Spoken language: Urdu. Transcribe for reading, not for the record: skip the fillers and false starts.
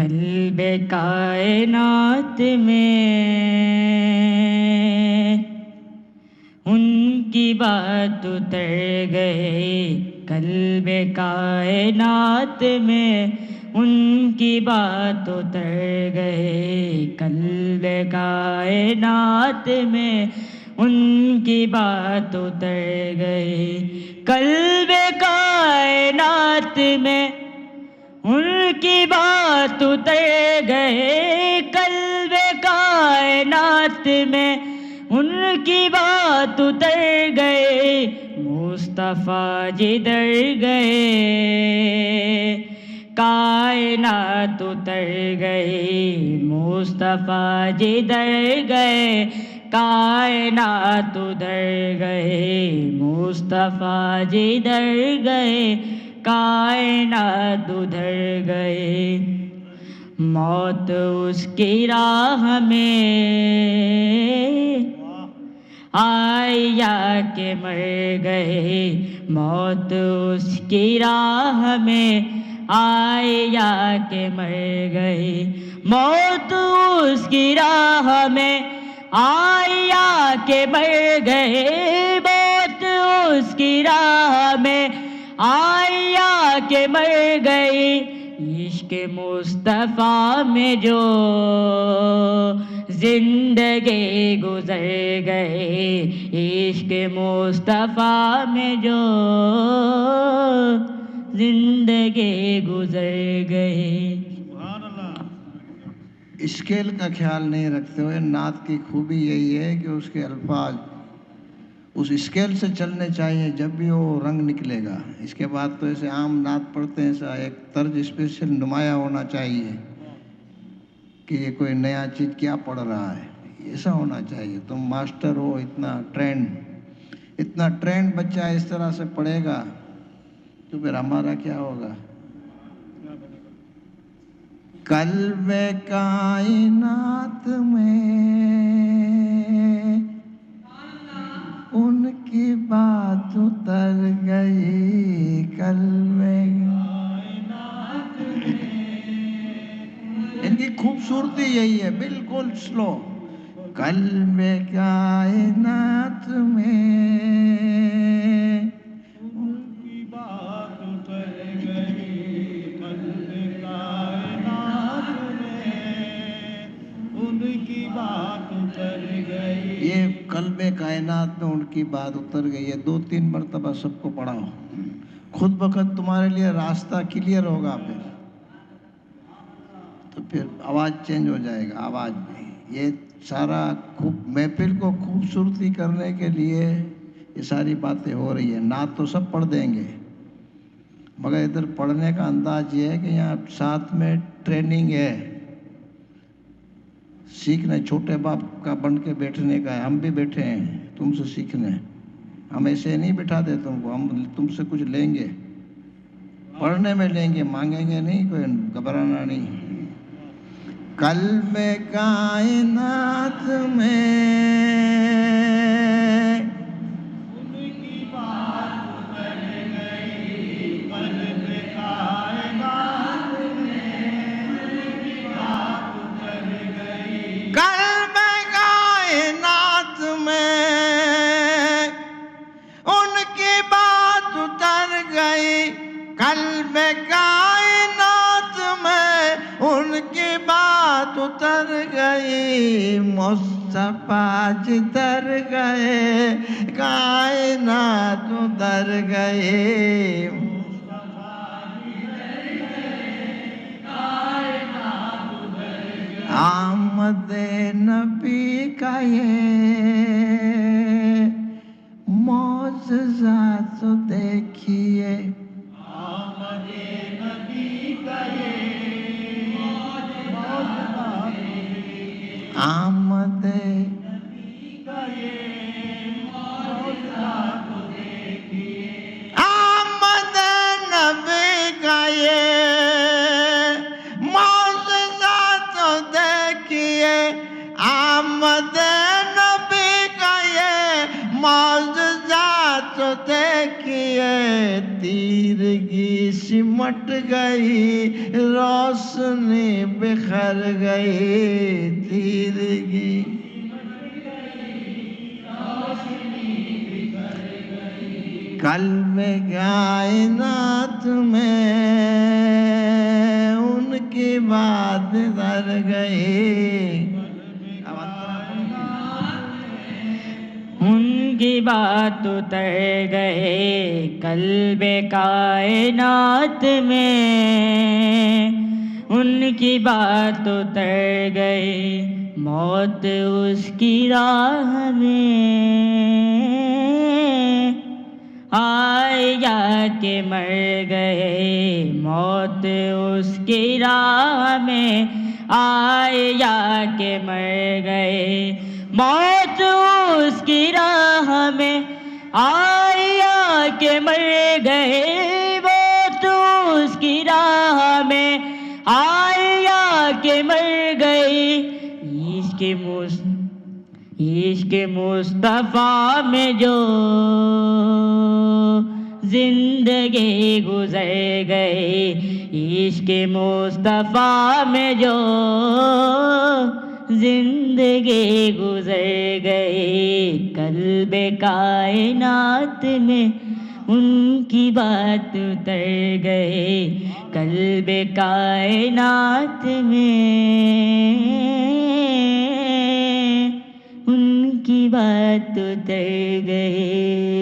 قلب کائنات میں ان کی بات اتر گئے، قلب کائنات میں ان کی بات اتر گئے، قلب کائنات میں ان کی بات اتر گئے، قلب کائنات میں ان کی بات اتر گئے، قلب کائنات میں ان کی بات اتر گئے، مصطفیٰ جدھر گئے کائنات اتر گئی، مصطفیٰ جدھر گئے کائنات ادھر گئے، مصطفیٰ جدھر گئے کائنات ادھر گئے، موت اس کی راہ میں آئی یا کہ مر گئے، موت اس کی راہ میں آئی یا کہ مر گئے، موت اس کی راہ میں آئی یا کہ مر گئے، موت اس کی راہ میں آئی یا کہ مر گئی، عشق مصطفیٰ میں جو زندگی گزر گئے، عشق مصطفیٰ میں جو زندگی گزر گئے۔ سبحان اللہ۔ اسکیل کا خیال نہیں رکھتے ہوئے نعت کی خوبی یہی ہے کہ اس کے الفاظ اس اسکیل سے چلنے چاہیے، جب بھی وہ رنگ نکلے گا۔ اس کے بعد تو ایسے عام نعت پڑھتے ہیں، ایسا ایک طرز اسپیشل نمایاں ہونا چاہیے کہ یہ کوئی نیا چیز کیا پڑھ رہا ہے، ایسا ہونا چاہیے۔ تم ماسٹر ہو، اتنا ٹرینڈ بچہ اس طرح سے پڑھے گا تو پھر ہمارا کیا ہوگا؟ قلب کائنات میں ان کی بات اتر گئی، قلب کائنات میں ان کی خوبصورتی یہی ہے، بالکل سلو، قلب کائنات میں ان کی بات اتر گئی، قلب کائنات میں ان کی بات اتر گئی۔ یہ قلب کائنات میں ان کی بات اتر گئی ہے 2-3 مرتبہ سب کو پڑھاؤ، خود بخود تمہارے لیے راستہ کلیئر ہوگا، پھر آواز چینج ہو جائے گا، آواز بھی۔ یہ سارا محفل کو خوبصورتی کرنے کے لیے یہ ساری باتیں ہو رہی ہیں۔ نعت تو سب پڑھ دیں گے، مگر ادھر پڑھنے کا انداز یہ ہے کہ یہاں ساتھ میں ٹریننگ ہے، سیکھنا، چھوٹے باپ کا بن کے بیٹھنے کا ہے۔ ہم بھی بیٹھے ہیں تم سے سیکھنے، ہم ایسے نہیں بٹھاتے تم کو، ہم تم سے کچھ لیں گے، پڑھنے میں لیں گے، مانگیں گے نہیں، کوئی گھبرانا نہیں۔ قلب کائنات میں ان کی بات اتر گئی، قلب کائنات میں ان کی بات اتر گئی، قلب کائنات میں ان کی بات اتر گئی، قلب کائنات میں ان کی بات اتر گئی، مصطفیٰ جدھر گئے کائنات ادھر گئے، مصطفیٰ جدھر گئے کائنات ادھر گئے، آمد نبی کا یہ معجزہ تو دیکھیے، آمد نبی کا یہ آمد نبی کا یہ معجزہ تو دیکھیے، آمد نبی کا یہ معجزہ تو دیکھیے، آمد نبی کا یہ معجزہ تو دیکھیے، تیرگی سی مٹ گئی روشنی بکھر گئی تیرگی قلب کائنات میں ان کی بات در گئی ان کی بات اتر گئے قلب کائنات میں، ان کی بات اتر گئی موت اس کی راہ میں، آئے یا کہ مر گئے موت اس کی راہ میں، آئے یا کہ مر گئے موت اس کی راہ میں، آئے یا کہ مر گئے موت اس کی راہ میں، آئے یا کہ مر گئے عشق مصطفیٰ میں جو زندگی گزر گئی، عشق مصطفیٰ میں جو زندگی گزر گئی، قلب کائنات میں ان کی بات اتر گئی، قلب کائنات میں ان کی بات اتر گئی۔